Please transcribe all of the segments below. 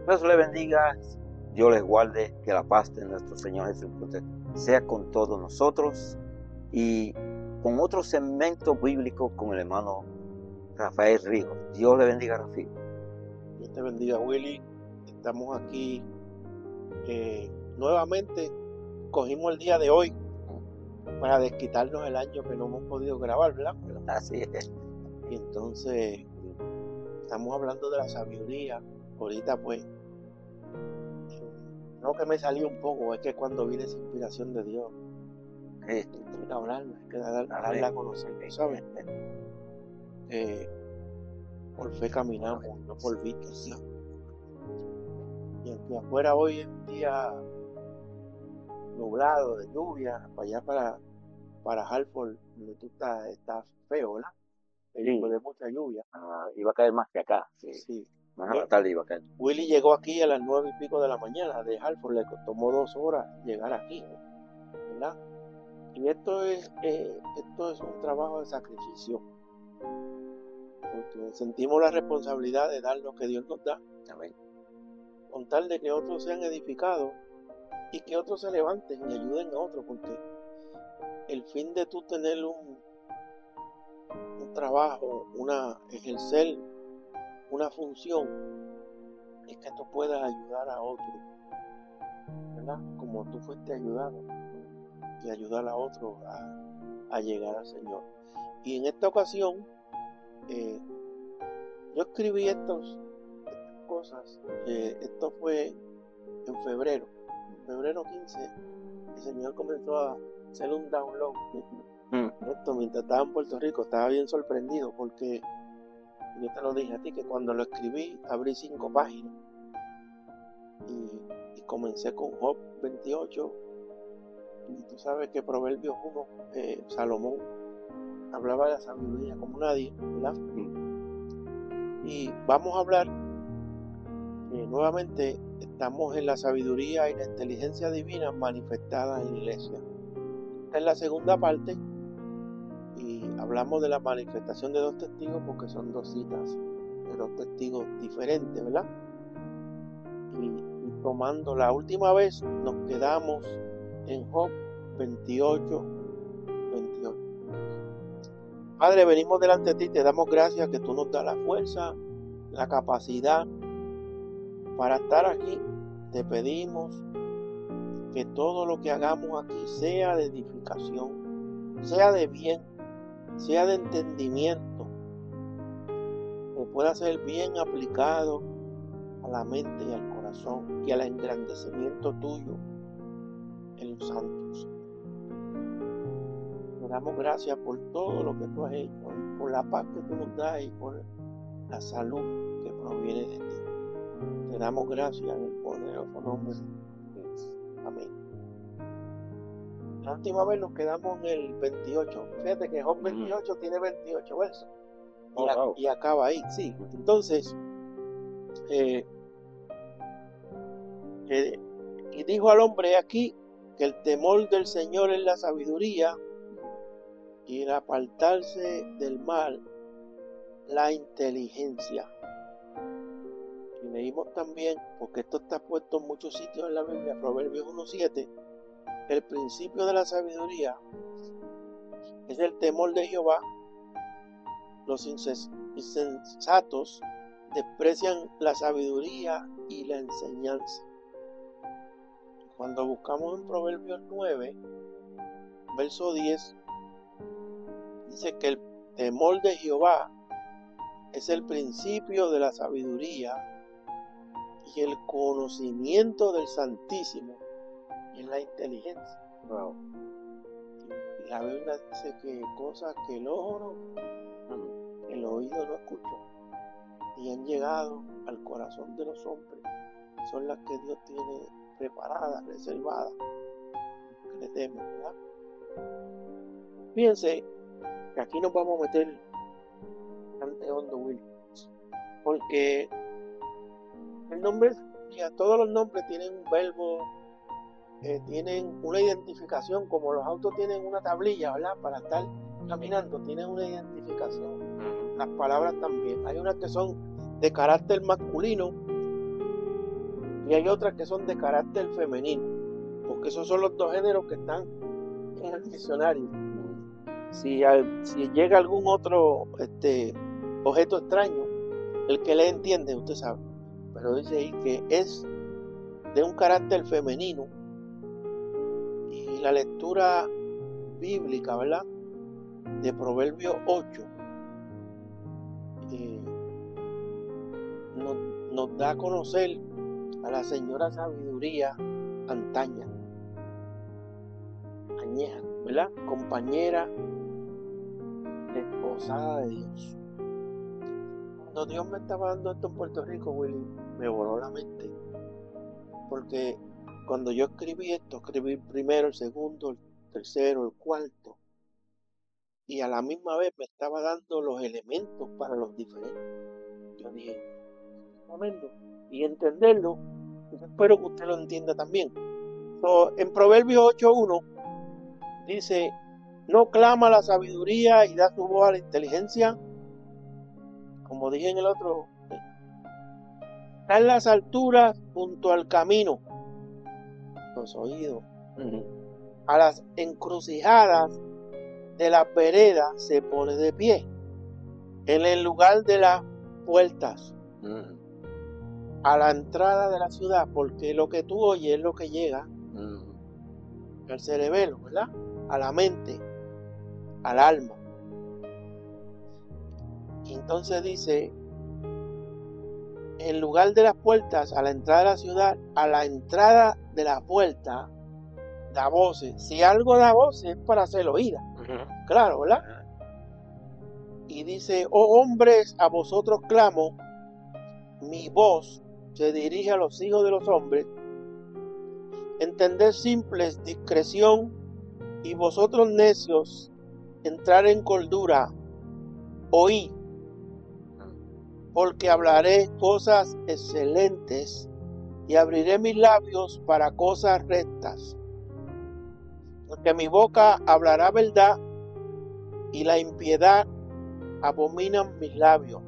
Dios les bendiga, Dios les guarde, que la paz de nuestro Señor Jesucristo sea con todos nosotros y con otro segmento bíblico con el hermano Rafael Ríos. Dios le bendiga, Rafael. Dios te bendiga, Willy. Estamos aquí nuevamente. Cogimos el día de hoy para desquitarnos el año que no hemos podido grabar, ¿verdad? Así es. Y entonces estamos hablando de la sabiduría. Ahorita pues, no que me salió un poco, es que cuando viene esa inspiración de Dios, hay que hablarla, hay que darla a conocer, ¿sabes? Por fe caminamos, no por vista, ¿sí? Y aunque afuera hoy es un día nublado, de lluvia, para allá para Hartford, donde tú estás, está feo, ¿verdad? Después de mucha lluvia. Iba a caer más que acá. Sí. Más a la tarde iba a caer. Willy llegó aquí a las 9:00 de la mañana de Hartford, le tomó 2 horas llegar aquí, ¿verdad? Y esto es un trabajo de sacrificio, porque sentimos la responsabilidad de dar lo que Dios nos da. Amén. Con tal de que otros sean edificados y que otros se levanten y ayuden a otros, porque el fin de tú tener un trabajo, ejercer una función, es que tú puedas ayudar a otros, ¿verdad? Como tú fuiste ayudado, y ayudar a otros a llegar al Señor. Y en esta ocasión, yo escribí estas cosas, esto fue en febrero 15, el Señor comenzó a hacer un download. Esto mientras estaba en Puerto Rico, estaba bien sorprendido porque yo te lo dije a ti, que cuando lo escribí abrí 5 páginas y comencé con Job 28, y tú sabes que Proverbios 1, Salomón hablaba de la sabiduría como nadie, ¿verdad? Y vamos a hablar nuevamente, estamos en la sabiduría y la inteligencia divina manifestada en la iglesia. Esta es la segunda parte y hablamos de la manifestación de 2 testigos porque son 2 citas de 2 testigos diferentes, ¿verdad? Y tomando la última vez nos quedamos en Job 28. Padre, venimos delante de ti, te damos gracias que tú nos das la fuerza, la capacidad para estar aquí. Te pedimos que todo lo que hagamos aquí sea de edificación, sea de bien, sea de entendimiento, que pueda ser bien aplicado a la mente y al corazón y al engrandecimiento tuyo en los santos. Te damos gracias por todo lo que tú has hecho, por la paz que tú nos das y por la salud que proviene de ti. Te damos gracias en el poderoso nombre de Jesús. Amén. La última vez nos quedamos en el 28. Fíjate que Job 28 tiene 28 versos. Y acaba ahí, sí. Entonces, y dijo al hombre aquí que el temor del Señor es la sabiduría y el apartarse del mal, la inteligencia. Y leímos también, porque esto está puesto en muchos sitios en la Biblia, Proverbios 1:7, el principio de la sabiduría es el temor de Jehová. Los insensatos desprecian la sabiduría y la enseñanza. Cuando buscamos en Proverbios 9, verso 10, dice que el temor de Jehová es el principio de la sabiduría y el conocimiento del Santísimo es la inteligencia. Wow. Y la Biblia dice que cosas que el ojo no, el oído no escuchó y han llegado al corazón de los hombres, son las que Dios tiene preparadas, reservadas, que le demos, ¿verdad? Fíjense que aquí nos vamos a meter bastante hondo, Will, porque el nombre, todos los nombres tienen un verbo, tienen una identificación, como los autos tienen una tablilla, ¿verdad? Para estar caminando, tienen una identificación. Las palabras también. Hay unas que son de carácter masculino y hay otras que son de carácter femenino, porque esos son los dos géneros que están en el diccionario. Si llega algún otro objeto extraño, el que le entiende, usted sabe, pero dice ahí que es de un carácter femenino. Y la lectura bíblica, ¿verdad?, de Proverbios 8 nos da a conocer a la señora sabiduría antaña, añeja, ¿verdad?, compañera, esposada de Dios. Cuando Dios me estaba dando esto en Puerto Rico, Willy, me voló la mente, porque cuando yo escribí esto, escribí el primero, el segundo, el tercero, el cuarto, y a la misma vez me estaba dando los elementos para los diferentes. Yo dije, tremendo, y entenderlo, yo espero que usted lo entienda también. En Proverbios 8:1 dice, no clama la sabiduría y da su voz a la inteligencia. Como dije en el otro, está en las alturas junto al camino, los oídos, a las encrucijadas de las veredas se pone de pie, en el lugar de las puertas, a la entrada de la ciudad, porque lo que tú oyes es lo que llega al cerebelo, ¿verdad?, a la mente, al alma. Y entonces dice, en lugar de las puertas, a la entrada de la ciudad, a la entrada de la puerta, da voces. Si algo da voces es para ser oída. Claro, ¿verdad? Y dice, oh hombres, a vosotros clamo, mi voz se dirige a los hijos de los hombres. Entended simples discreción, y vosotros necios, entrar en cordura, oí, porque hablaré cosas excelentes y abriré mis labios para cosas rectas. Porque mi boca hablará verdad y la impiedad abominan mis labios.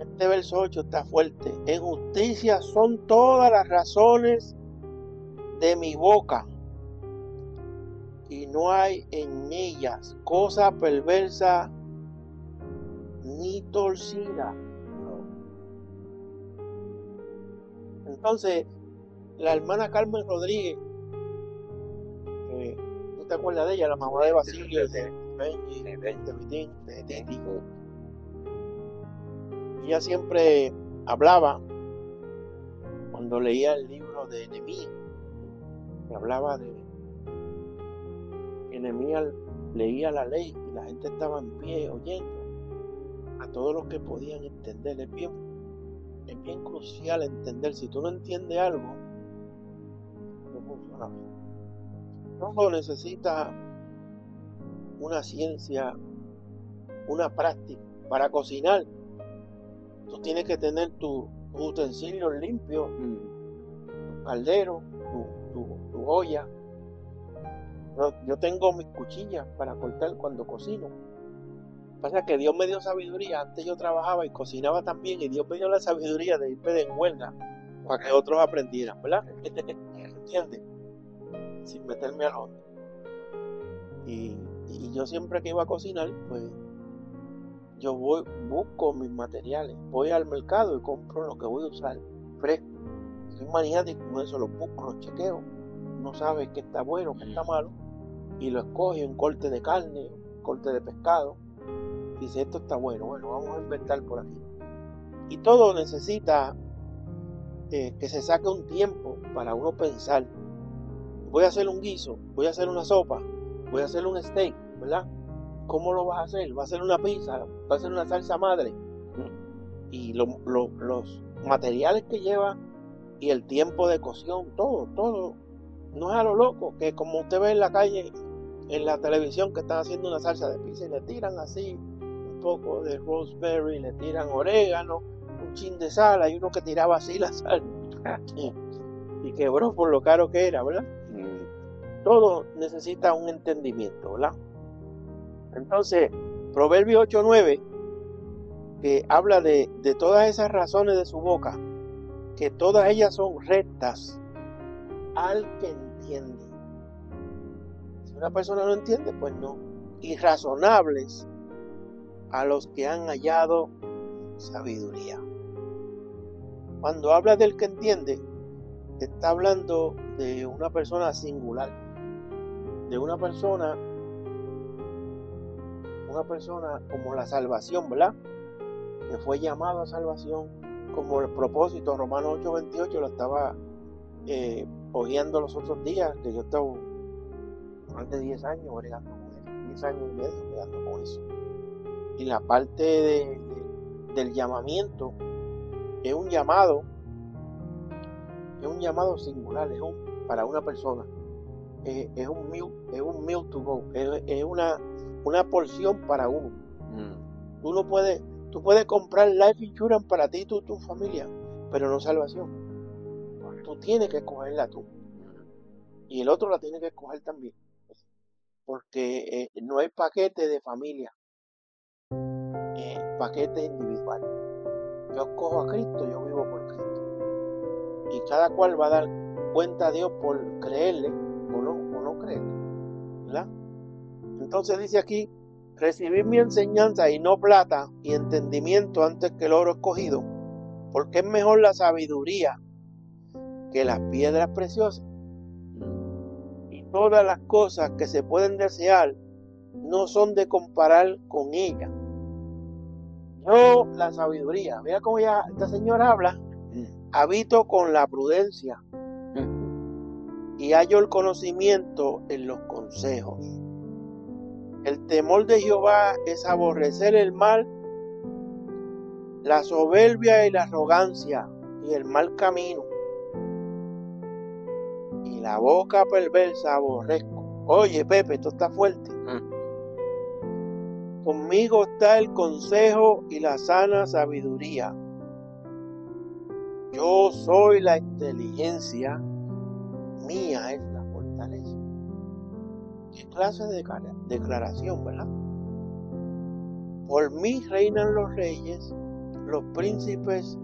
Este verso 8 está fuerte. En justicia son todas las razones de mi boca, y no hay en ellas cosa perversa ni torcida. Entonces, la hermana Carmen Rodríguez, ¿tú te acuerdas de ella? La mamá de Basilio, de Benji, de Vitín, de Titi. Ella siempre hablaba, cuando leía el libro de Nehemías, que hablaba de que Nehemías leía la ley y la gente estaba en pie oyendo, a todos los que podían entender. Es bien crucial entender. Si tú no entiendes algo, no funciona bien. Todo necesita una ciencia, una práctica. Para cocinar, tú tienes que tener tus utensilios limpios, tu caldero, tu olla. Yo tengo mis cuchillas para cortar cuando cocino. Pasa que Dios me dio sabiduría. Antes yo trabajaba y cocinaba también, y Dios me dio la sabiduría de irme de huelga para que otros aprendieran, ¿verdad? ¿Entiendes? Sin meterme al hondo. Y yo siempre que iba a cocinar, pues yo busco mis materiales, voy al mercado y compro lo que voy a usar fresco. Soy maniático con eso, los busco, los chequeo. No sabes qué está bueno, qué está malo, y lo escoge, un corte de carne, un corte de pescado. Dice, esto está bueno, vamos a inventar por aquí. Y todo necesita que se saque un tiempo para uno pensar. Voy a hacer un guiso, voy a hacer una sopa, voy a hacer un steak, ¿verdad? ¿Cómo lo vas a hacer? ¿Va a hacer una pizza? ¿Va a hacer una salsa madre? Y los materiales que lleva y el tiempo de cocción, todo. No es a lo loco, que como usted ve en la calle, en la televisión, que están haciendo una salsa de pizza y le tiran así un poco de rosemary, le tiran orégano, un chin de sal. Hay uno que tiraba así la sal y quebró por lo caro que era, ¿verdad? Todo necesita un entendimiento, ¿verdad? Entonces, Proverbios 8:9 que habla de todas esas razones de su boca, que todas ellas son rectas al que entiende. Si una persona no entiende, pues no. Irrazonables a los que han hallado sabiduría. Cuando habla del que entiende, está hablando de una persona singular, de una persona como la salvación, ¿verdad? Que fue llamado a salvación, como el propósito, Romanos 8:28, lo estaba hojeando los otros días, que yo estaba más de 10 años bregando con eso, 10 años y medio bregando con eso. Y la parte del llamamiento es un llamado singular, para una persona, es un meal to go, es una porción para uno. Tú puedes comprar life insurance para ti y tu familia, pero no salvación. Tú tienes que escogerla tú. Y el otro la tiene que escoger también. Porque no hay paquete de familia. Paquete individual. Yo escojo a Cristo, yo vivo por Cristo. Y cada cual va a dar cuenta a Dios por creerle o no creerle. ¿Verdad? Entonces dice aquí, recibid mi enseñanza y no plata y entendimiento antes que el oro escogido, porque es mejor la sabiduría que las piedras preciosas. Y todas las cosas que se pueden desear no son de comparar con ella. Yo, la sabiduría, mira cómo esta señora habla, habito con la prudencia y hallo el conocimiento en los consejos. El temor de Jehová es aborrecer el mal, la soberbia y la arrogancia y el mal camino. Y la boca perversa aborrezco. Oye, Pepe, esto está fuerte. Conmigo está el consejo y la sana sabiduría. Yo soy la inteligencia, mía es la fortaleza. ¿Qué clase de declaración, verdad? Por mí reinan los reyes, los príncipes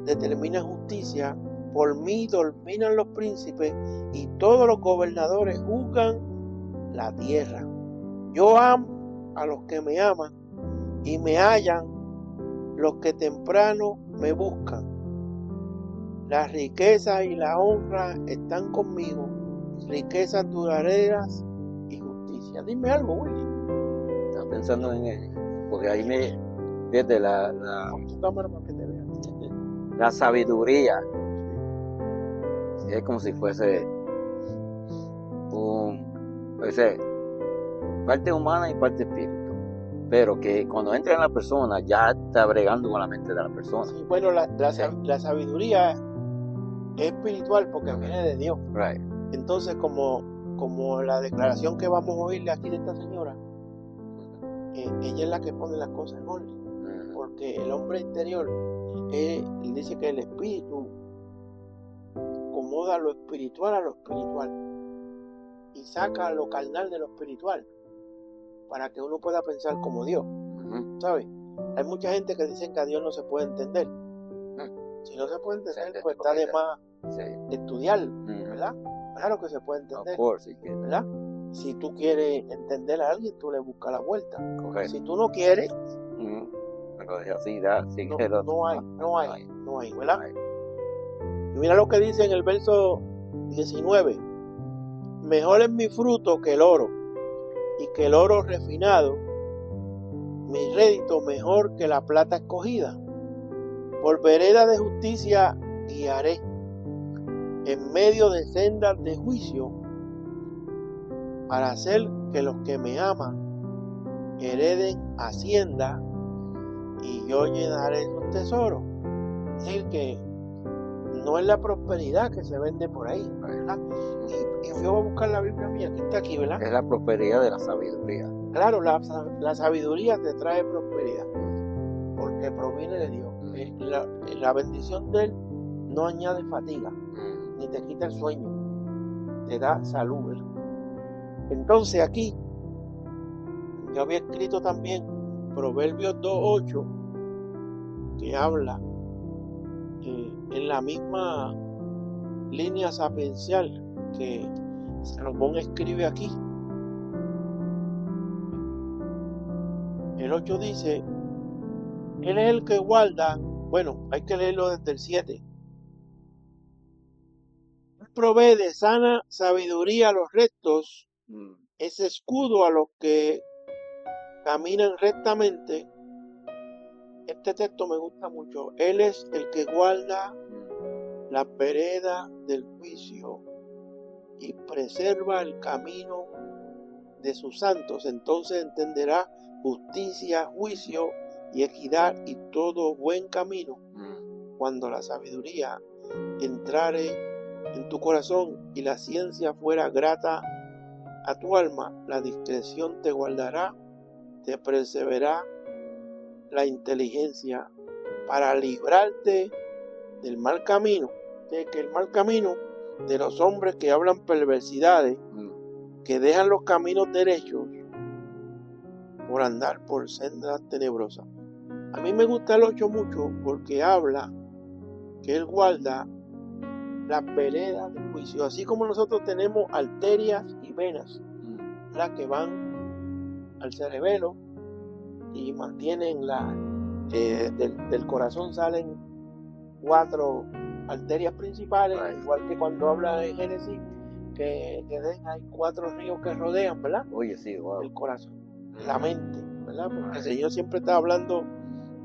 determinan justicia, por mí dominan los príncipes y todos los gobernadores juzgan la tierra. Yo amo a los que me aman y me hallan los que temprano me buscan. Las riquezas y la honra están conmigo, riquezas duraderas y justicia. Dime algo, Willy. Estaba pensando en él, porque ahí fíjate Con tu cámara para que te vean. la sabiduría. Es como si fuese parte humana y parte espíritu, pero que cuando entra en la persona ya está bregando con la mente de la persona. Sí, bueno, la sabiduría es espiritual porque viene de Dios. Right. Entonces, como la declaración que vamos a oírle aquí de esta señora, ella es la que pone las cosas en orden, porque el hombre interior, él dice que el espíritu acomoda lo espiritual a lo espiritual y saca lo carnal de lo espiritual para que uno pueda pensar como Dios. ¿Sabes? Hay mucha gente que dice que a Dios no se puede entender. Si no se puede entender, pues está de más estudiarlo, ¿verdad? Claro que se puede entender, ¿verdad? Si tú quieres entender a alguien, tú le buscas la vuelta. Si tú no quieres, no hay, ¿verdad? Y mira lo que dice en el verso 19. Mejor es mi fruto que el oro, y que el oro refinado, mi rédito mejor que la plata escogida. Por vereda de justicia guiaré, en medio de sendas de juicio, para hacer que los que me aman hereden hacienda, y yo llenaré sus tesoros. Es decir, que no es la prosperidad que se vende por ahí, ¿verdad? Y yo voy a buscar la Biblia mía, que está aquí, ¿verdad? Es la prosperidad de la sabiduría. Claro, la sabiduría te trae prosperidad, porque proviene de Dios. La bendición de Él no añade fatiga, ni te quita el sueño, te da salud, ¿verdad? Entonces aquí, yo había escrito también Proverbios 2:8, que habla en la misma línea sapiencial que Salomón escribe aquí. El 8 dice, Él es el que guarda, bueno, hay que leerlo desde el 7. Él provee de sana sabiduría a los rectos, es escudo a los que caminan rectamente. Este texto me gusta mucho. Él es el que guarda la vereda del juicio y preserva el camino de sus santos. Entonces entenderá justicia, juicio y equidad y todo buen camino. Cuando la sabiduría entrare en tu corazón y la ciencia fuera grata a tu alma, la discreción te guardará, te preservará la inteligencia para librarte del mal camino. De que el mal camino de los hombres que hablan perversidades, que dejan los caminos derechos por andar por sendas tenebrosas. A mí me gusta el 8 mucho porque habla que Él guarda las veredas del juicio, así como nosotros tenemos arterias y venas, las que van al cerebelo y mantienen del corazón salen 4 arterias principales, igual que cuando habla en Génesis, que hay 4 ríos que rodean, ¿verdad? Oye, sí, wow. El corazón, la mente, ¿verdad? Porque el Señor siempre está hablando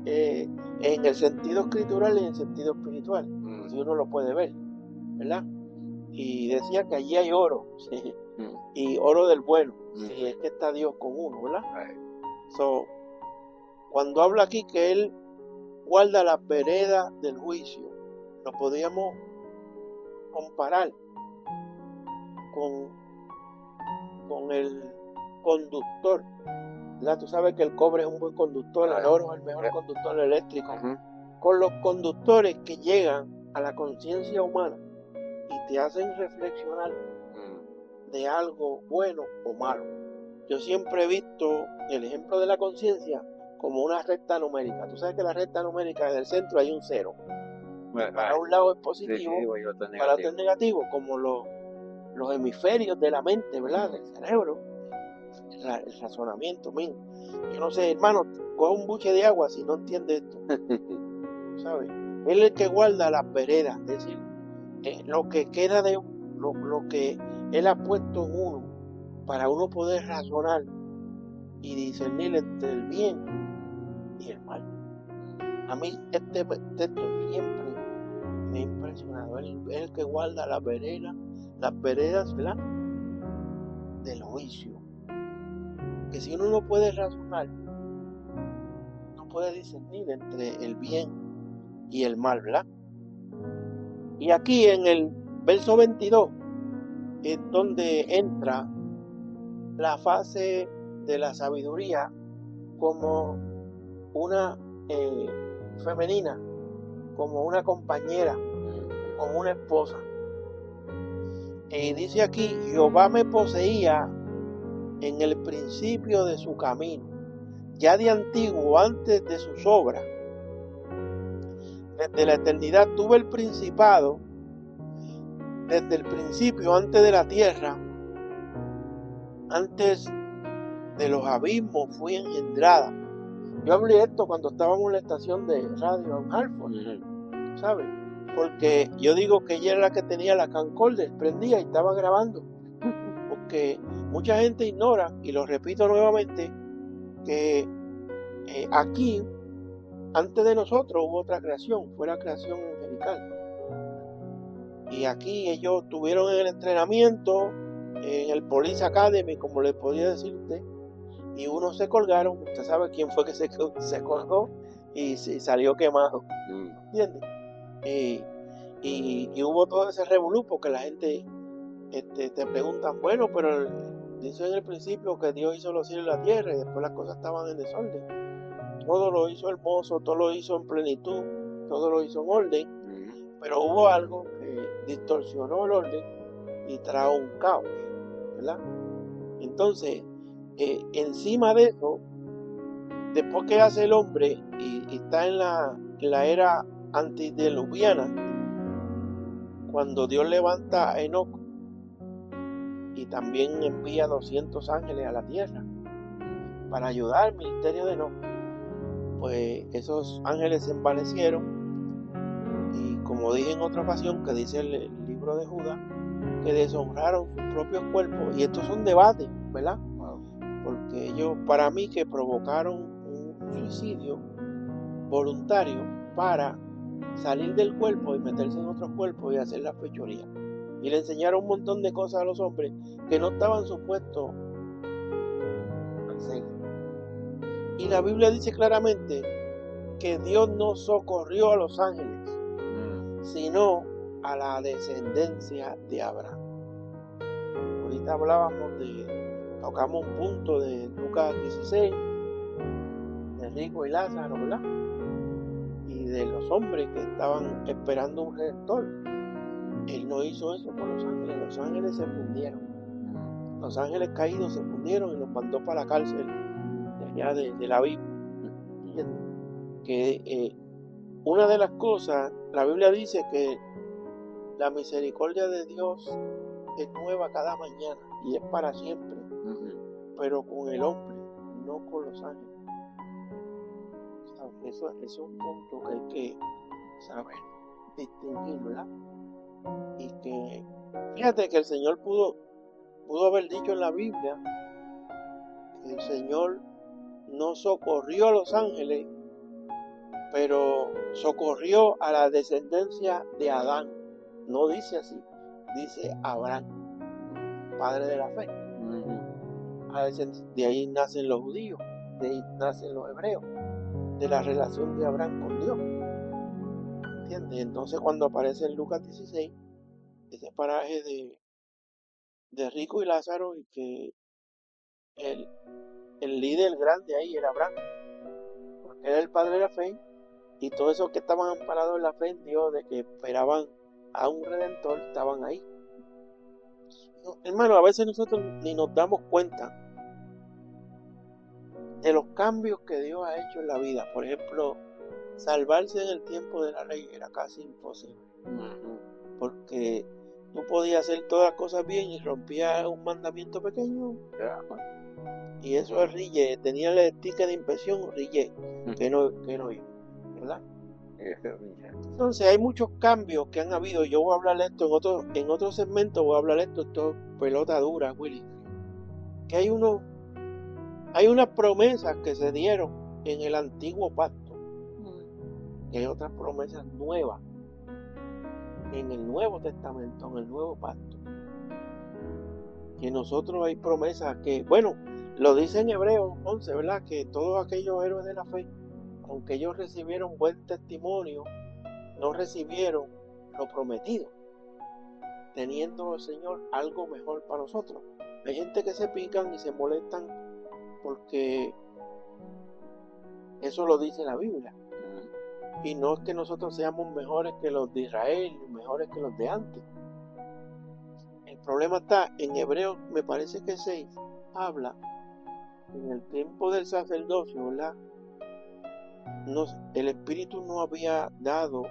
en el sentido escritural y en el sentido espiritual, si uno lo puede ver, ¿verdad? Y decía que allí hay oro, ¿sí? Y oro del bueno, si es que está Dios con uno, ¿verdad? So, cuando habla aquí que Él guarda las veredas del juicio, lo podríamos comparar con el conductor, ¿verdad? Tú sabes que el cobre es un buen conductor, el oro es el mejor conductor eléctrico. Con los conductores que llegan a la conciencia humana y te hacen reflexionar de algo bueno o malo. Yo siempre he visto el ejemplo de la conciencia como una recta numérica. Tú sabes que la recta numérica en el centro hay un 0. Para un lado es positivo, para otro es negativo, como los hemisferios de la mente, ¿verdad? Del cerebro, el razonamiento. Yo no sé, hermano, coge un buche de agua si no entiendes esto. ¿Sabes? Él es el que guarda las veredas, es decir, lo que queda de lo que Él ha puesto en uno para uno poder razonar y discernir entre el bien y el mal. A mí este texto siempre me ha impresionado. Él es el que guarda las veredas, ¿verdad? Del juicio. Que si uno no puede razonar, no puede discernir entre el bien y el mal, ¿verdad? Y aquí en el verso 22 es donde entra la fase de la sabiduría como una femenina, como una compañera, como una esposa. Y dice aquí, Jehová me poseía en el principio de su camino, ya de antiguo, antes de sus obras. Desde la eternidad tuve el principado, desde el principio, antes de la tierra, antes de los abismos fui engendrada. Yo hablé esto cuando estábamos en la estación de radio en Hartford, ¿sabes? Porque yo digo que ella era la que tenía la camcorder, prendía y estaba grabando. Porque mucha gente ignora, y lo repito nuevamente, que aquí, antes de nosotros, hubo otra creación, fue la creación angelical. Y aquí ellos tuvieron el entrenamiento en el Police Academy, como le podía decir usted, y unos se colgaron. Usted sabe quién fue que se colgó y salió quemado, ¿entiendes? Y hubo todo ese revolú porque la gente te preguntan, bueno, pero dice en el principio que Dios hizo los cielos y la tierra y después las cosas estaban en desorden. Todo lo hizo hermoso, todo lo hizo en plenitud, todo lo hizo en orden, pero hubo algo que distorsionó el orden y trajo un caos, ¿verdad? Entonces, encima de eso, después que hace el hombre y está en la la era antediluviana, cuando Dios levanta a Enoc y también envía 200 ángeles a la tierra para ayudar al ministerio de Enoc, pues esos ángeles se envanecieron y, como dije en otra ocasión, que dice el libro de Judas, que deshonraron sus propios cuerpos. Y estos son debates, ¿verdad? Porque ellos, para mí, que provocaron un suicidio voluntario para salir del cuerpo y meterse en otros cuerpos y hacer la fechoría. Y le enseñaron un montón de cosas a los hombres que no estaban supuestos a hacer. Y la Biblia dice claramente que Dios no socorrió a los ángeles, sino a la descendencia de Abraham. Ahorita tocamos un punto de Lucas 16, de Rico y Lázaro, ¿verdad? Y de los hombres que estaban esperando un redentor. Él no hizo eso por los ángeles se fundieron. Los ángeles caídos se fundieron y los mandó para la cárcel de allá de la Biblia. Que una de las cosas, la Biblia dice que la misericordia de Dios es nueva cada mañana y es para siempre, pero con el hombre, no con los ángeles. Eso es un punto que hay que saber distinguir, ¿verdad? Y que, fíjate que el Señor pudo haber dicho en la Biblia que el Señor no socorrió a los ángeles, pero socorrió a la descendencia de Adán. No dice así, dice Abraham, padre de la fe. De ahí nacen los judíos, de ahí nacen los hebreos, de la relación de Abraham con Dios. ¿Entiendes? Entonces, cuando aparece en Lucas 16, ese paraje de Rico y Lázaro, y que el líder grande ahí era Abraham, porque era el padre de la fe, y todos esos que estaban amparados en la fe en Dios, de que esperaban a un redentor, estaban ahí. Hermano, a veces nosotros ni nos damos cuenta de los cambios que Dios ha hecho en la vida. Por ejemplo, salvarse en el tiempo de la ley era casi imposible, porque tú podías hacer todas las cosas bien y rompías un mandamiento pequeño, y eso es rille, tenía el ticket de inspección rille, que no iba, ¿verdad? Entonces hay muchos cambios que han habido. Yo voy a hablar de esto en otro segmento, voy a hablar de esto es pelota dura, Willy. Que hay unas promesas que se dieron en el antiguo pacto, que hay otras promesas nuevas en el Nuevo Testamento, en el Nuevo Pacto. Que nosotros hay promesas que, bueno, lo dice en Hebreos 11, ¿verdad? Que todos aquellos héroes de la fe, aunque ellos recibieron buen testimonio, no recibieron lo prometido, teniendo el Señor algo mejor para nosotros. Hay gente que se pican y se molestan porque eso lo dice la Biblia. Y no es que nosotros seamos mejores que los de Israel, mejores que los de antes. El problema está en Hebreos, me parece que 6, habla en el tiempo del sacerdocio, ¿verdad? El Espíritu no había dado,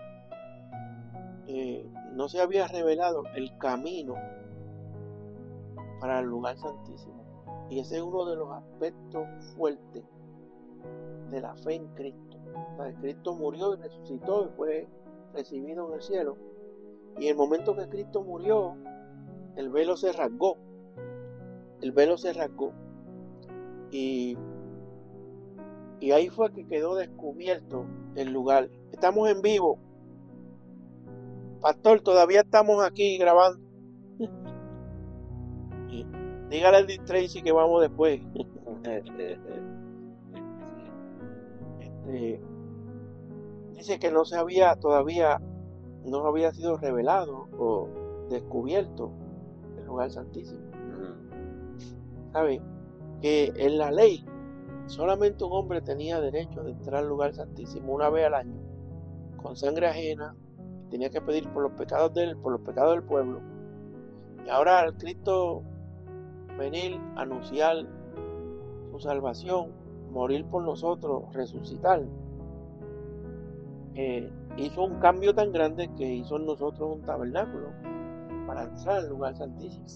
no se había revelado el camino para el lugar santísimo. Y ese es uno de los aspectos fuertes de la fe en Cristo. O sea, Cristo murió y resucitó y fue recibido en el cielo. Y en el momento que Cristo murió, el velo se rasgó. El velo se rasgó. Y ahí fue que quedó descubierto el lugar. Estamos en vivo. Pastor, todavía estamos aquí grabando. Dígale al Tracy que vamos después. Dice que todavía no había sido revelado o descubierto el lugar santísimo. ¿Sabe? Que en la ley solamente un hombre tenía derecho de entrar al lugar santísimo una vez al año, con sangre ajena. Tenía que pedir por los pecados de él, por los pecados del pueblo. Y ahora al Cristo venir, anunciar su salvación, morir por nosotros, resucitar, hizo un cambio tan grande que hizo en nosotros un tabernáculo para entrar al lugar santísimo,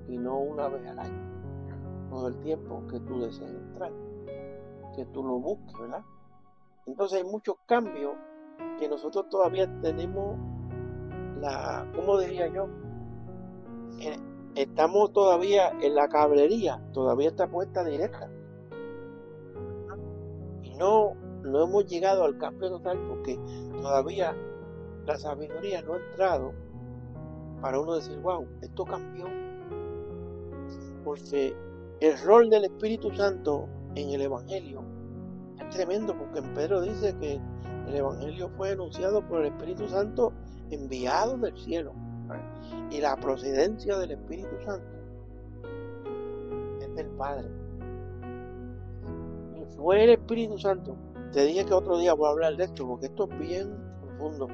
y no una vez al año, todo el tiempo que tú desees entrar, que tú lo busques, ¿verdad? Entonces hay muchos cambios que nosotros todavía tenemos ¿cómo diría yo? Estamos todavía en la cablería, todavía está puesta directa. Y no hemos llegado al cambio total porque todavía la sabiduría no ha entrado para uno decir, wow, esto cambió. Porque el rol del Espíritu Santo en el Evangelio es tremendo, porque en Pedro dice que el Evangelio fue anunciado por el Espíritu Santo enviado del cielo. Y la procedencia del Espíritu Santo es del Padre. Y fue el Espíritu Santo. Te dije que otro día voy a hablar de esto, porque esto es bien profundo.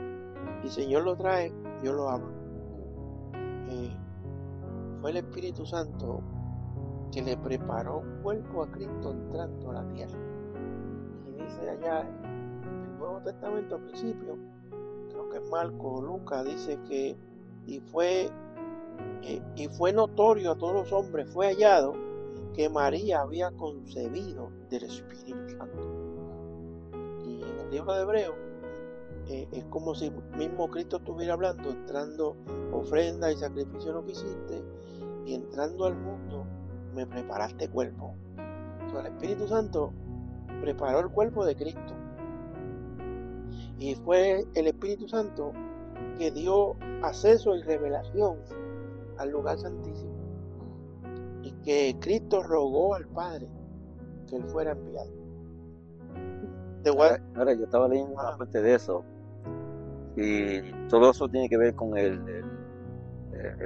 Y si el Señor lo trae, yo lo hablo. Fue el Espíritu Santo que le preparó un cuerpo a Cristo entrando a la tierra. Y dice allá en el Nuevo Testamento al principio, creo que es Marcos o Lucas, dice que y fue notorio a todos los hombres, fue hallado que María había concebido del Espíritu Santo. Y en el libro de Hebreos es como si mismo Cristo estuviera hablando, entrando ofrenda y sacrificio no quisiste, y entrando al mundo me preparaste cuerpo. O sea, el Espíritu Santo preparó el cuerpo de Cristo. Y fue el Espíritu Santo que dio acceso y revelación al lugar santísimo, y que Cristo rogó al Padre que él fuera enviado. Ahora yo estaba leyendo una parte de eso, y todo eso tiene que ver con el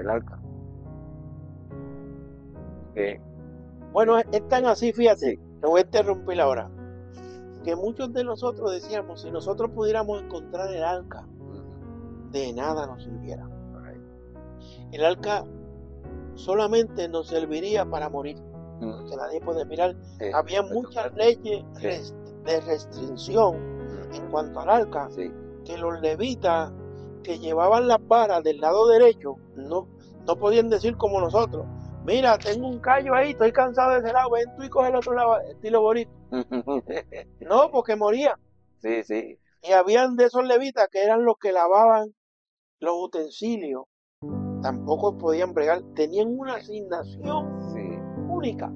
arca. Bueno, es tan así, fíjate, te voy a interrumpir ahora, que muchos de nosotros decíamos, si nosotros pudiéramos encontrar el arca, de nada nos sirviera. El arca solamente nos serviría para morir, porque nadie puede mirar. Había muchas leyes de restricción en cuanto al arca, que los levitas que llevaban las varas del lado derecho no podían decir como nosotros, mira, tengo un callo ahí, estoy cansado de ese lado, ven tú y coge el otro lado, estilo bonito. No, porque morían. Sí. Y habían de esos levitas que eran los que lavaban los utensilios, tampoco podían bregar, tenían una asignación única.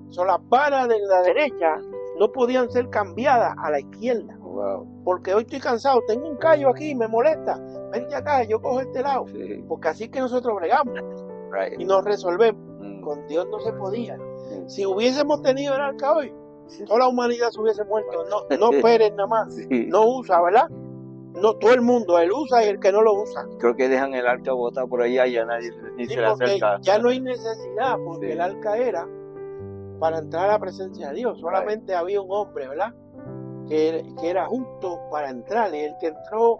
Son las varas de la derecha no podían ser cambiadas a la izquierda. Porque hoy estoy cansado, tengo un callo aquí, me molesta, vente acá, yo cojo este lado. Porque así es que nosotros bregamos y nos resolvemos. Con Dios no se podía. Si hubiésemos tenido el arca hoy, toda la humanidad se hubiese muerto. No Pérez nada más, no usa, ¿verdad? No, todo el mundo, él usa y el que no lo usa. Creo que dejan el arca botada por allá y ya nadie ni se le acerca. Ya no hay necesidad, porque el arca era para entrar a la presencia de Dios. Solamente había un hombre, ¿verdad? Que era justo para entrar, y el que entró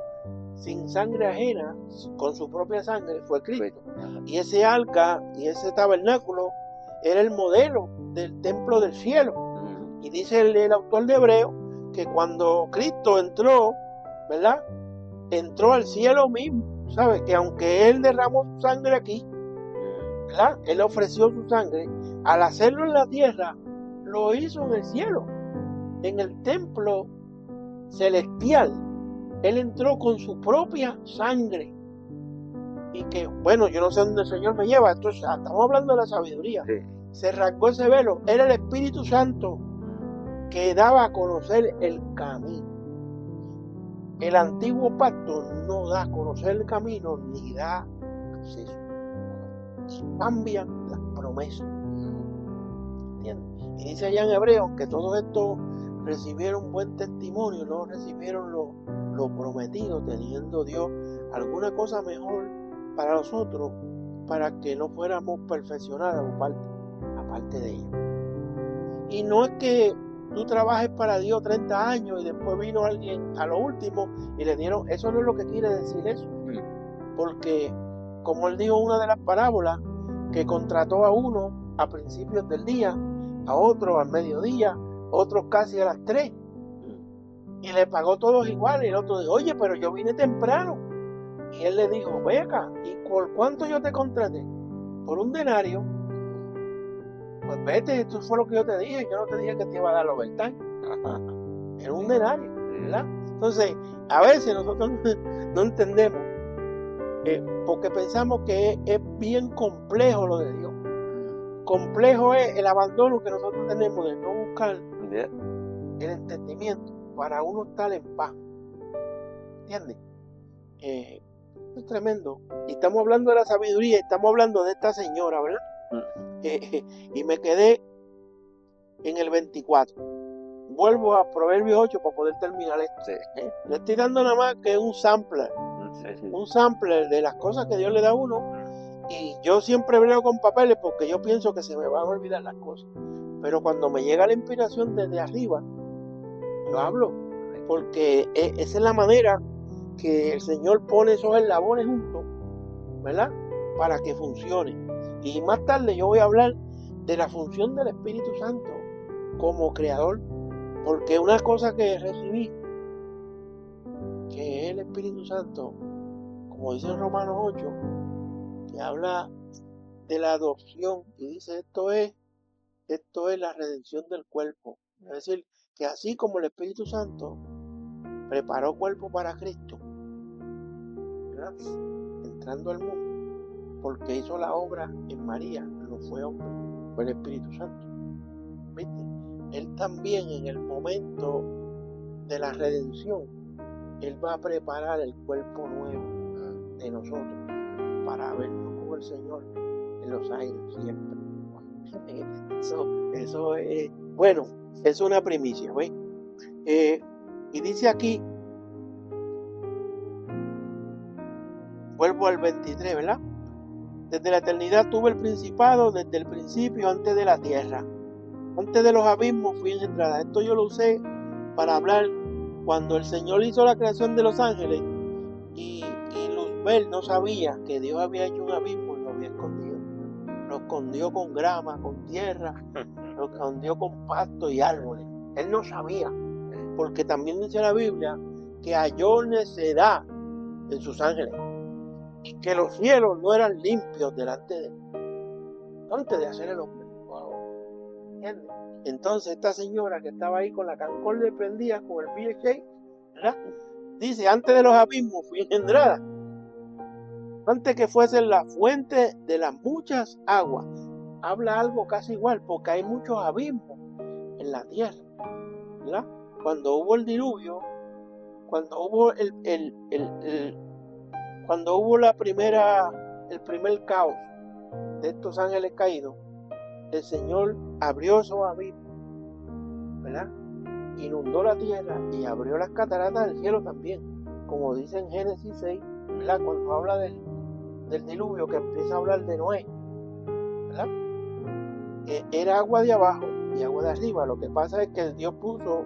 sin sangre ajena, con su propia sangre, fue Cristo. Y ese arca y ese tabernáculo era el modelo del templo del cielo. Y dice el autor de Hebreos que cuando Cristo entró, ¿verdad? Entró al cielo mismo, ¿sabes? Que aunque él derramó su sangre aquí, ¿verdad? Él ofreció su sangre, al hacerlo en la tierra, lo hizo en el cielo, en el templo celestial. Él entró con su propia sangre. Y que, bueno, yo no sé dónde el Señor me lleva, entonces estamos hablando de la sabiduría. Se rasgó ese velo, era el Espíritu Santo que daba a conocer el camino. El antiguo pacto no da a conocer el camino ni da acceso. Cambian las promesas. ¿Entiendes? Y dice allá en Hebreos que todos estos recibieron buen testimonio, no recibieron lo prometido, teniendo Dios alguna cosa mejor para nosotros, para que no fuéramos perfeccionados aparte de ellos. Y no es que tú trabajes para Dios 30 años y después vino alguien a lo último y le dieron, eso no es lo que quiere decir eso. Porque, como él dijo en una de las parábolas, que contrató a uno a principios del día, a otro al mediodía, otros casi a las 3. y le pagó todos igual. Y el otro dijo, oye, pero yo vine temprano. Y él le dijo, ve acá, ¿y por cuánto yo te contraté? Por 1 denario. Pues vete, esto fue lo que yo te dije. Yo no te dije que te iba a dar overtime. Era 1 denario, ¿verdad? Entonces, a veces nosotros no entendemos, porque pensamos que es bien complejo lo de Dios. Complejo es el abandono que nosotros tenemos de no buscar el entendimiento para uno estar en paz. ¿Entiendes? Es tremendo. Y estamos hablando de la sabiduría, estamos hablando de esta señora, ¿verdad? Y me quedé en el 24. Vuelvo a Proverbios 8 para poder terminar esto. Le estoy dando nada más que un sampler. Un sampler de las cosas que Dios le da a uno. Y yo siempre brego con papeles porque yo pienso que se me van a olvidar las cosas. Pero cuando me llega la inspiración desde arriba, yo hablo. Porque esa es la manera que el Señor pone esos eslabones juntos, ¿verdad? Para que funcione. Y más tarde yo voy a hablar de la función del Espíritu Santo como creador. Porque una cosa que recibí, que es el Espíritu Santo, como dice en Romanos 8, que habla de la adopción y dice esto es la redención del cuerpo. Es decir, que así como el Espíritu Santo preparó cuerpo para Cristo, ¿verdad? Entrando al mundo, porque hizo la obra en María, no fue hombre, fue el Espíritu Santo. ¿Viste? Él también en el momento de la redención, Él va a preparar el cuerpo nuevo de nosotros para vernos como el Señor en los aires siempre. Eso es, bueno, es una primicia, ¿ves? Y dice aquí, vuelvo al 23, ¿verdad? Desde la eternidad tuve el principado, desde el principio, antes de la tierra. Antes de los abismos fui engendrada. Esto yo lo usé para hablar cuando el Señor hizo la creación de los ángeles y Luzbel no sabía que Dios había hecho un abismo y lo había escondido. Lo escondió con grama, con tierra, lo escondió con pasto y árboles. Él no sabía, porque también dice la Biblia que halló necedad en sus ángeles y que los cielos no eran limpios delante de él, antes de hacer el hombre. ¿Entiendes? Entonces esta señora que estaba ahí con la cancordia prendida, con el VHA, ¿verdad? Dice, antes de los abismos fui engendrada, antes que fuesen la fuente de las muchas aguas. Habla algo casi igual, porque hay muchos abismos en la tierra, ¿verdad? Cuando hubo el diluvio, cuando hubo cuando hubo el primer caos de estos ángeles caídos, el Señor abrió esos abismos, ¿verdad? Inundó la tierra y abrió las cataratas del cielo también, como dice en Génesis 6, ¿verdad? Cuando habla del diluvio, que empieza a hablar de Noé, ¿verdad? Era agua de abajo y agua de arriba. Lo que pasa es que Dios puso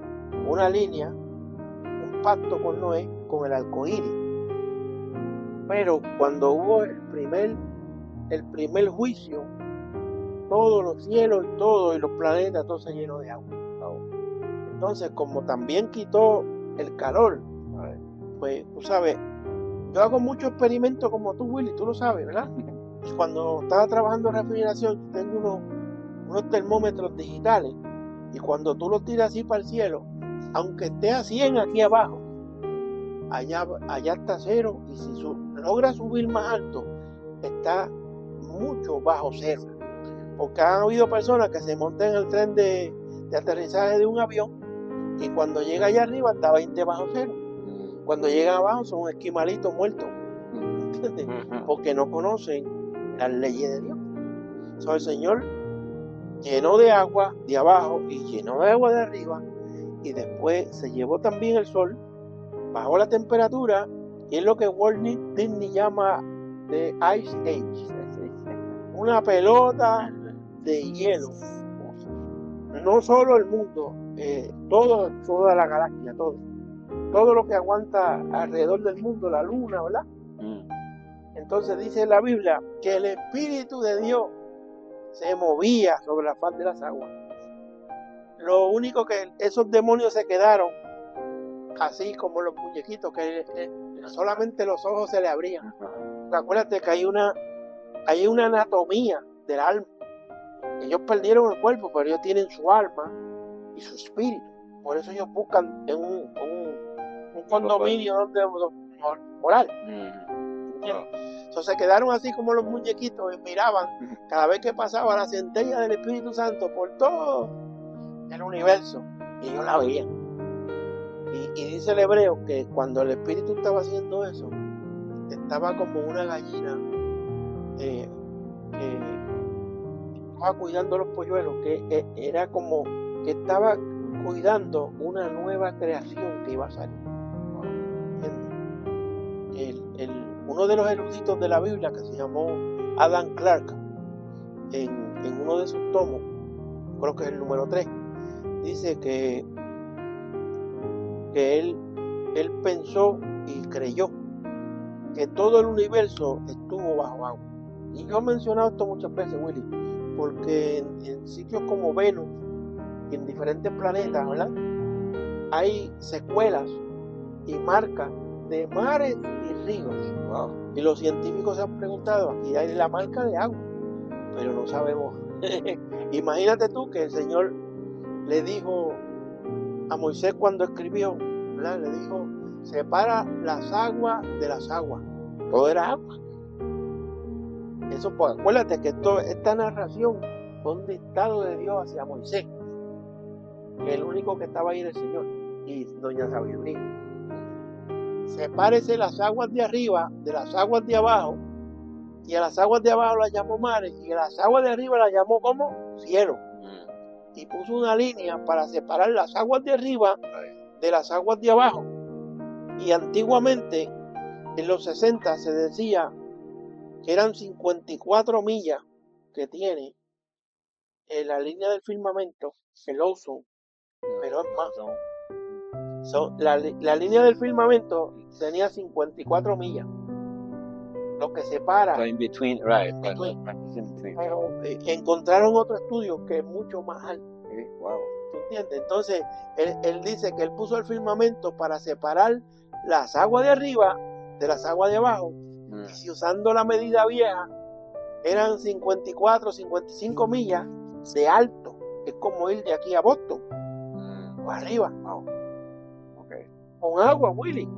una línea, un pacto con Noé, con el arco iris. Pero cuando hubo el primer juicio, todos los cielos y los planetas, todo se llenó de agua. Entonces, como también quitó el calor, pues tú sabes, yo hago muchos experimentos como tú, Willy, tú lo sabes, ¿verdad? Cuando estaba trabajando en refrigeración, tengo unos termómetros digitales, y cuando tú los tiras así para el cielo, aunque esté a 100 aquí abajo, allá está 0, y si logra subir más alto, está mucho bajo 0. Porque han habido personas que se montan en el tren de aterrizaje de un avión y cuando llega allá arriba está 20 bajo 0. Cuando llegan abajo son esquimalitos muertos, ¿entiendes? Porque no conocen las leyes de Dios. El Señor llenó de agua de abajo y llenó de agua de arriba, y después se llevó también el sol, bajó la temperatura, y es lo que Walt Disney llama The Ice Age, una pelota de hielo. No solo el mundo, toda la galaxia, todo lo que aguanta alrededor del mundo, la luna, ¿verdad? Entonces dice la Biblia que el Espíritu de Dios se movía sobre la faz de las aguas. Lo único que esos demonios se quedaron así como los muñequitos, que solamente los ojos se le abrían. Acuérdate que hay una anatomía del alma. Ellos perdieron el cuerpo, pero ellos tienen su alma y su espíritu. Por eso ellos buscan en un condominio donde moral. Entonces se quedaron así como los muñequitos y miraban cada vez que pasaba la centella del Espíritu Santo por todo el universo. Y ellos la veían. Y dice el hebreo que cuando el Espíritu estaba haciendo eso, estaba como una gallina que estaba cuidando los polluelos, que era como que estaba cuidando una nueva creación que iba a salir. Uno de los eruditos de la Biblia, que se llamó Adam Clark, en uno de sus tomos, creo que es el número 3, dice que él pensó y creyó que todo el universo estuvo bajo agua. Y yo he mencionado esto muchas veces, Willy, porque en sitios como Venus y en diferentes planetas, ¿verdad?, hay secuelas y marcas de mares y ríos. Wow. Y los científicos se han preguntado, aquí hay la marca de agua, pero no sabemos. Imagínate tú que el Señor le dijo a Moisés cuando escribió, ¿verdad?, le dijo, separa las aguas de las aguas. Todo era agua. Eso, pues, acuérdate que esta narración fue un dictado de Dios hacia Moisés, que el único que estaba ahí era el Señor y doña Sabiduría. Sepárese las aguas de arriba de las aguas de abajo, y a las aguas de abajo las llamó mares, y a las aguas de arriba las llamó como cielo. Y puso una línea para separar las aguas de arriba de las aguas de abajo. Y antiguamente, en los 60, se decía que eran 54 millas que tiene en la línea del firmamento, el ozone, pero es más. La línea del firmamento tenía 54 millas, lo que separa. So in between, right. Pero encontraron otro estudio que es mucho más alto. Wow. ¿Tú entiendes? Entonces, él dice que él puso el firmamento para separar las aguas de arriba de las aguas de abajo. Y si usando la medida vieja, eran 54, 55 millas de alto. Es como ir de aquí a Boston, o arriba. Wow. Con agua, Willy.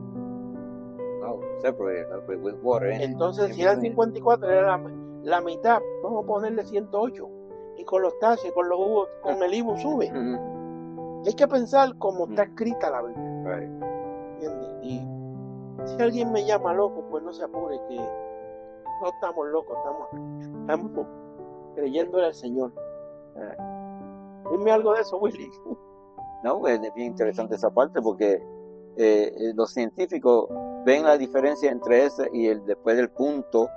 Separate with water. Entonces, si eran 54, era la mitad. Vamos a ponerle 108. Y con los taxis, con los jugos, con el IBU sube. Hay que pensar cómo está escrita la Biblia. ¿Entiendes? Y si alguien me llama loco, pues no se apure, que no estamos locos, estamos creyéndole al Señor. Dime algo de eso, Willy. No, es bien interesante esa parte, porque los científicos ven la diferencia entre ese y el después del punto,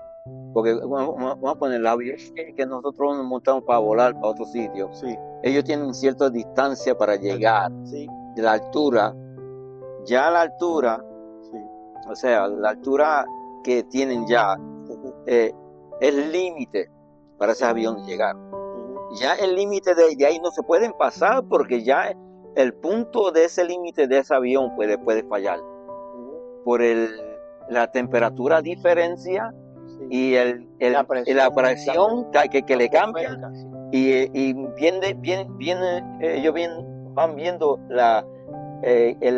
porque vamos a poner el avión que nosotros nos montamos para volar para otro sitio. Sí. Ellos tienen cierta distancia para llegar. Sí. De la altura, ya la altura, sí, o sea, la altura que tienen ya es límite para ese avión llegar. Ya el límite de ahí no se pueden pasar, porque ya el punto de ese límite de ese avión puede fallar por la temperatura diferencia, sí, y la presión que le cambia, sí. Y ellos van viendo la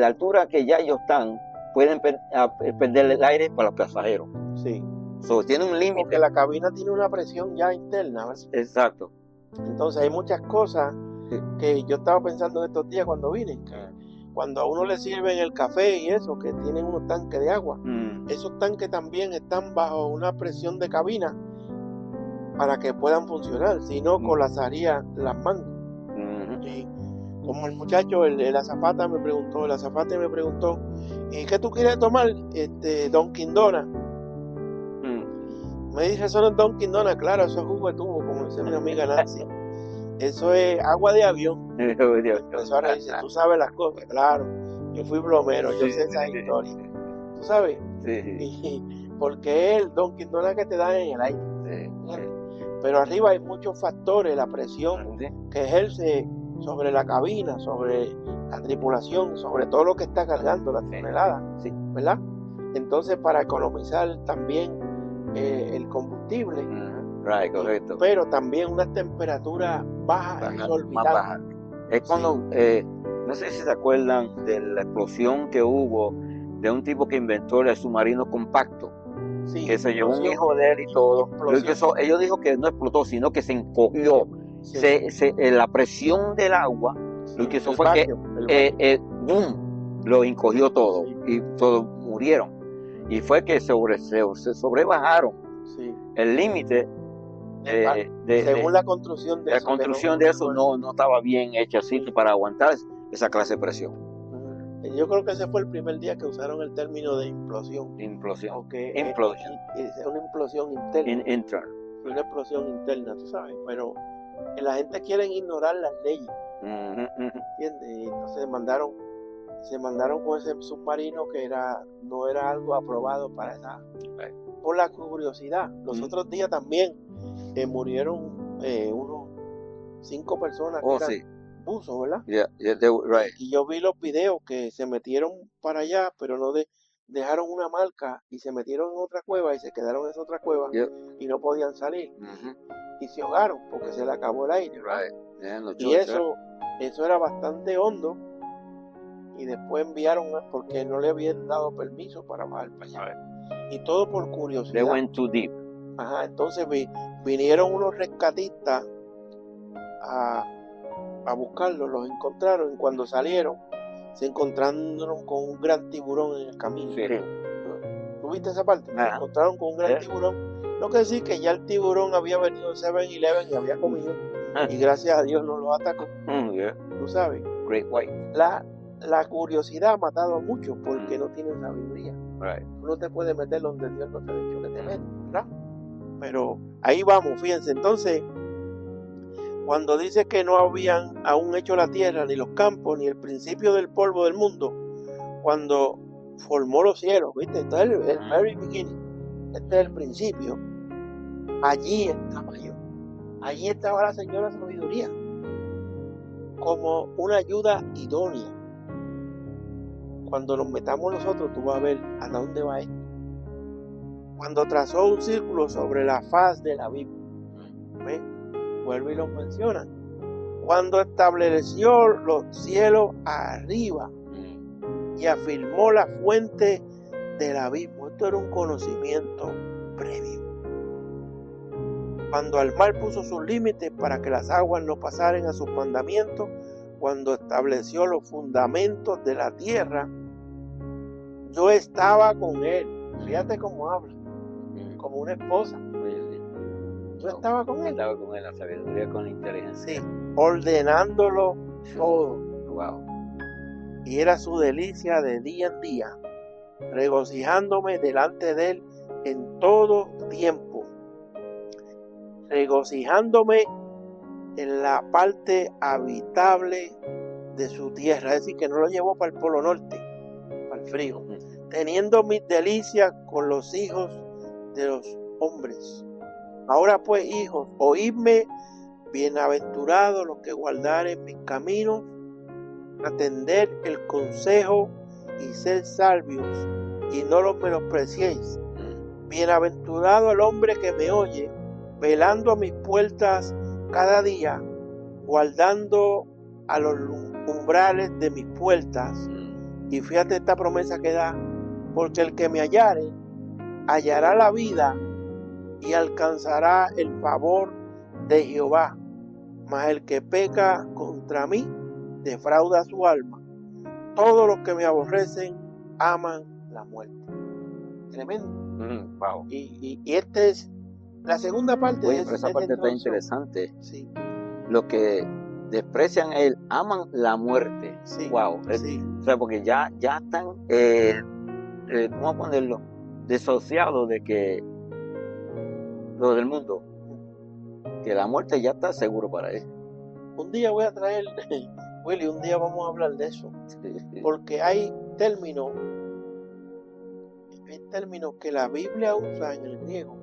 altura que ya ellos están, pueden perder el aire para los pasajeros. Sí. Tiene un límite. Porque la cabina tiene una presión ya interna, ¿verdad? Exacto. Entonces hay muchas cosas que yo estaba pensando en estos días cuando vine, que cuando a uno le sirven el café y eso, que tienen unos tanques de agua, esos tanques también están bajo una presión de cabina para que puedan funcionar, si no colapsaría las manos. Y como el muchacho, el azafate me preguntó, ¿y qué tú quieres tomar? Dunkin' Donuts. Me dice, eso no es Dunkin' Donuts, claro, eso es jugo de tubo, como dice mi amiga Nancy. Eso es agua de avión. Eso ahora dice, tú sabes las cosas, claro. Yo fui plomero, yo sé esa historia. ¿Tú sabes? Sí. Porque es el Dunkin' Donuts que te dan en el aire. Sí. Pero arriba hay muchos factores, la presión que ejerce sobre la cabina, sobre la tripulación, sobre todo lo que está cargando la tonelada, Sí. ¿verdad? Entonces, para economizar también el combustible, Right, correcto. pero también una temperatura baja, Más exorbitante. baja. Es cuando, no sé si se acuerdan de la explosión que hubo de un tipo que inventó el submarino compacto, Sí, que se llevó un explosión, hijo de él y todo. explosión. Ellos dijo que no explotó, sino que se encogió. Sí, La presión del agua, lo que hizo el fue que vacuum, boom, lo encogió todo Sí. y todos murieron. Y fue que se sobrebajaron Sí. el límite según la construcción de la eso, construcción de eso no estaba bien hecha así Sí. para aguantar esa clase de presión. Yo creo que ese fue el primer día que usaron el término de implosión. Implosión. Porque Implosion. es una implosión interna. Intern. Una explosión interna, tú sabes. Pero la gente quiere ignorar las leyes. ¿Entiendes? Y entonces se mandaron con ese submarino que no era algo aprobado para esa. Por la curiosidad. Los otros días también murieron unos 5 personas que eran Sí. buzos, ¿verdad? Right. Y yo vi los videos que se metieron para allá, pero no dejaron una marca y se metieron en otra cueva y se quedaron en esa otra cueva y no podían salir. Y se ahogaron porque se le acabó el aire. Right. Y eso era bastante hondo. Y después enviaron, porque no le habían dado permiso para bajar para allá. Y todo por curiosidad. They went too deep. Ajá, entonces vinieron unos rescatistas a buscarlos, los encontraron y cuando salieron se encontraron con un gran tiburón en el camino. Sí. ¿Tú viste esa parte? Se encontraron con un gran tiburón. Lo que decir que ya el tiburón había venido de 7-Eleven y había comido y gracias a Dios no lo atacó. Tú sabes. Great White. La curiosidad ha matado a muchos porque no tienen sabiduría. Right. Tú no te puedes meter donde Dios no te ha dicho que te metas, ¿verdad? Pero ahí vamos, fíjense. Entonces, cuando dice que no habían aún hecho la tierra, ni los campos, ni el principio del polvo del mundo, cuando formó los cielos, ¿viste? Este es el very beginning, este es el principio. Allí estaba yo. Allí estaba la señora sabiduría, como una ayuda idónea. Cuando nos metamos nosotros, tú vas a ver a dónde va esto. Cuando trazó un círculo sobre la faz de la Biblia, ¿ves? Vuelve y lo menciona. Cuando estableció los cielos arriba y afirmó la fuente del abismo. Esto era un conocimiento previo. Cuando al mar puso sus límites para que las aguas no pasaran a sus mandamientos, cuando estableció los fundamentos de la tierra, yo estaba con él. Fíjate cómo habla, como una esposa. Yo estaba con él. Estaba con él, la sabiduría con la inteligencia. Sí, ordenándolo todo. Wow. Y era su delicia de día en día, regocijándome delante de él en todo tiempo, regocijándome en la parte habitable de su tierra, es decir, que no lo llevó para el Polo Norte, para el frío, teniendo mis delicias con los hijos de los hombres. Ahora pues, hijos, oídme, bienaventurados los que guardaren mis caminos, atender el consejo y ser sabios, y no los menospreciéis. Bienaventurado el hombre que me oye, velando a mis puertas cada día, guardando a los umbrales de mis puertas. Y fíjate esta promesa que da, porque el que me hallare, hallará la vida y alcanzará el favor de Jehová. Mas el que peca contra mí, defrauda su alma. Todos los que me aborrecen aman la muerte. Tremendo. Wow. Y esta es la segunda parte. Oye, pero esa parte está interesante. Sí. Los que desprecian a él aman la muerte. Sí. Wow. Sí. O sea, porque ya están, vamos a ponerlo, desociados de que lo del mundo, que la muerte ya está seguro para él. Un día voy a traer, Willy, un día vamos a hablar de eso, porque hay términos que la Biblia usa en el griego,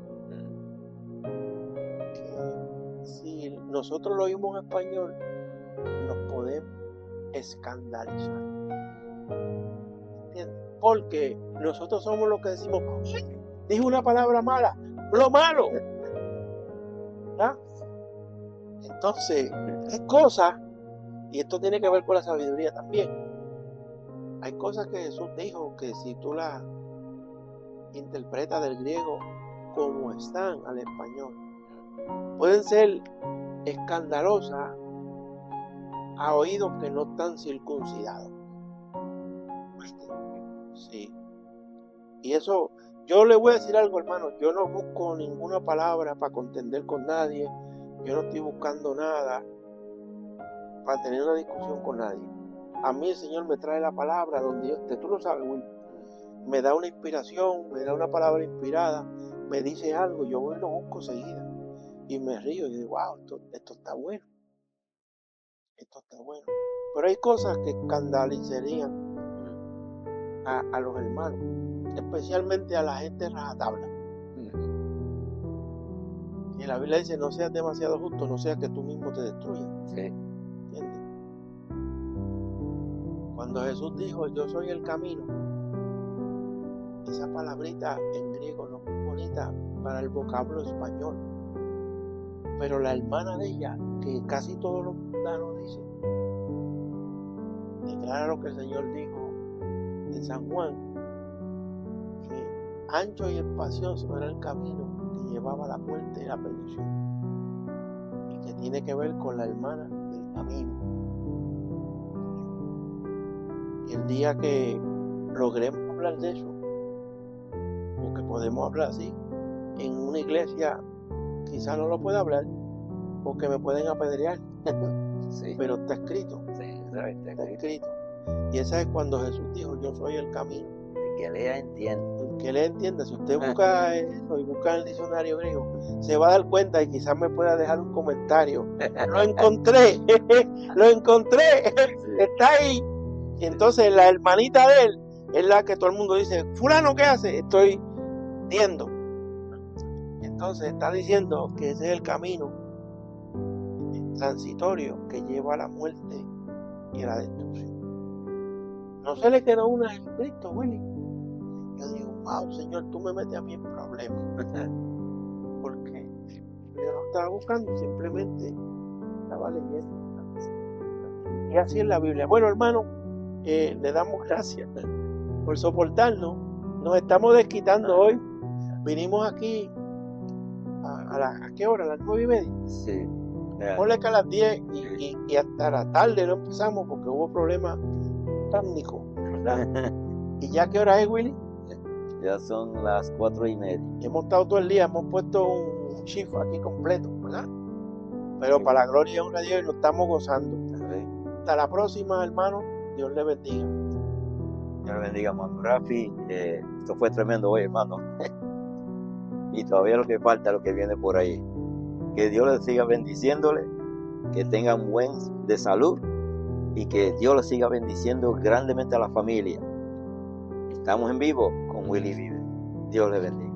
que si nosotros lo oímos en español, nos podemos escandalizar. ¿Entiendes? Porque nosotros somos los que decimos, dijo una palabra mala, lo malo. ¿Verdad? Entonces, hay cosas, y esto tiene que ver con la sabiduría también. Hay cosas que Jesús dijo que si tú las interpretas del griego como están al español, pueden ser escandalosas a oídos que no están circuncidados. ¿Viste? Sí. Y eso, yo le voy a decir algo, hermano, yo no busco ninguna palabra para contender con nadie, yo no estoy buscando nada para tener una discusión con nadie. A mí el Señor me trae la palabra donde yo esté, tú lo sabes, Will. Me da una inspiración, me da una palabra inspirada, me dice algo, yo voy y lo busco seguida. Y me río y digo, wow, esto está bueno. Esto está bueno. Pero hay cosas que escandalizarían a los hermanos, especialmente a la gente rajatabla. Y la Biblia dice, no seas demasiado justo, no sea que tú mismo te destruyas. Sí. ¿Entiendes? Cuando Jesús dijo, yo soy el camino, esa palabrita en griego no es bonita para el vocablo español. Pero la hermana de ella, que casi todos los mundanos dicen, declara lo que el Señor dijo en San Juan, que ancho y espacioso era el camino que llevaba a la muerte y la perdición, y que tiene que ver con la hermana del camino. Y el día que logremos hablar de eso, porque podemos hablar así, en una iglesia quizás no lo pueda hablar, porque me pueden apedrear, Sí. pero está escrito. Sí, Está escrito. Y esa es cuando Jesús dijo, yo soy el camino. El que lea entiende. El que le entienda, si usted busca eso y busca el diccionario griego, se va a dar cuenta y quizás me pueda dejar un comentario. Lo encontré, lo encontré, está ahí. Y entonces la hermanita de él es la que todo el mundo dice, fulano, ¿qué hace? Estoy viendo. Entonces está diciendo que ese es el camino transitorio que lleva a la muerte y a la destrucción. No se le quedó una a Jesucristo, Willy. Yo digo, wow, Señor, tú me metes a mí en problemas. Porque yo no estaba buscando, simplemente estaba leyendo. Y así es la Biblia. Bueno, hermano, le damos gracias por soportarnos. Nos estamos desquitando hoy. Vinimos aquí ¿a qué hora? ¿A las 9:30? Sí. Ponle que a las 10 y hasta la tarde no empezamos porque hubo problemas técnicos, ¿verdad? ¿Y ya qué hora es, Willy? Ya son las 4:30. Hemos estado todo el día, hemos puesto un shift aquí completo, ¿verdad? Pero Sí. para la gloria y honra de Dios nos estamos gozando. Sí. Hasta la próxima, hermano. Dios le bendiga. Dios le bendiga, hermano Rafi. Esto fue tremendo hoy, hermano. Y todavía lo que falta, lo que viene por ahí. Que Dios les siga bendiciéndole, que tengan buen de salud y que Dios les siga bendiciendo grandemente a la familia. Estamos en vivo con Willy Vive. Dios les bendiga.